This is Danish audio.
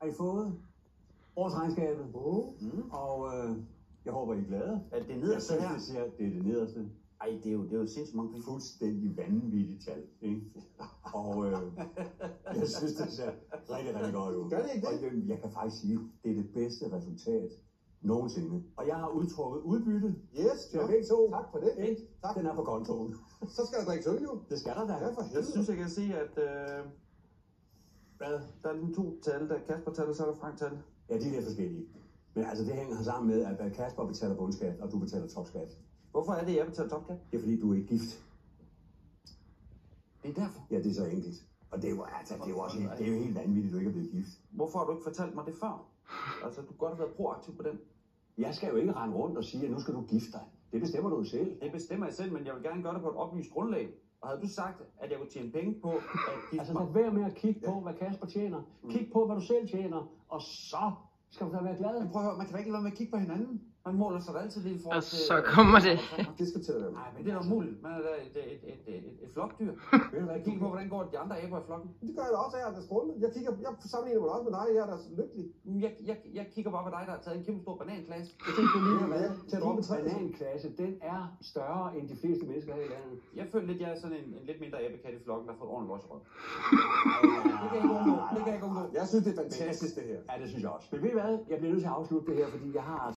har I fået årsregnskabet. Og jeg håber, I er glade. Er det nederste her? Det er det nederste. Ej, det er jo sindssygt mange penge. Fuldstændig vanvittigt tal, ikke? Og jeg synes, det ser rigtig, rigtig godt ud. Gør det ikke det? Og jeg kan faktisk sige, det er det bedste resultat nogensinde. Og jeg har udtrukket udbytte. Yes, til begge to. Tak for det. Ikke? Tak. Den er på kontoen. Så skal der drikkes øl, jo. Det skal der da. Ja, for Jeg helvede. synes, jeg kan se, at Hvad? der er lige 2 tal. Der er Kasper-tal, og så er der Frank-tal. Ja, de er lidt forskellige. Men altså, det hænger sammen med, at Kasper betaler bundskat, og du betaler topskat. Hvorfor er det, jeg betaler topskat? Det er fordi, du er ikke gift. Det er derfor. Ja, det er så enkelt. Og det er jo, altså, det er jo også helt, det er jo helt vanvittigt, at du ikke er blevet gift. Hvorfor har du ikke fortalt mig det før? Altså, du kunne godt have været proaktiv på den. Jeg skal jo ikke rende rundt og sige, at nu skal du gifte dig. Det bestemmer du jo selv. Det bestemmer jeg selv, men jeg vil gerne gøre det på et oplyst grundlag. Og havde du sagt, at jeg kunne tjene penge på at gifte Altså, mig? lad være med at kigge på, hvad Kasper tjener. Kig på, hvad du selv tjener. Og så skal du da være glad. Men prøv at høre, man kan da ikke lade være med at kigge på hinanden. Man måler sig da altid lidt i forhold Og til... så kommer det. Det skal til at være. Nej, men det er da umuligt. Man er da et flokdyr. Ved du hvad, Kig på, hvordan går det de andre æber i flokken. Det gør jeg da også her, der er strålende. Jeg sammenligner mig også med dig, jeg er da så lykkelig. Jeg kigger bare på dig, der har taget en kæmpe stor bananklasse. Jeg tænkte lige, Ja, at droppe din træet. bananklasse, den er større end de fleste mennesker her i landet. Jeg føler lidt, jeg er sådan en lidt mindre æbekat i flokken, der har fået ordentligt løs i røven. Det kan jeg ikke undgå. Jeg synes, det er fantastisk, det her. Ja, det synes jeg også. Men ved I hvad? Jeg bliver nødt til at afslutte det her, fordi jeg har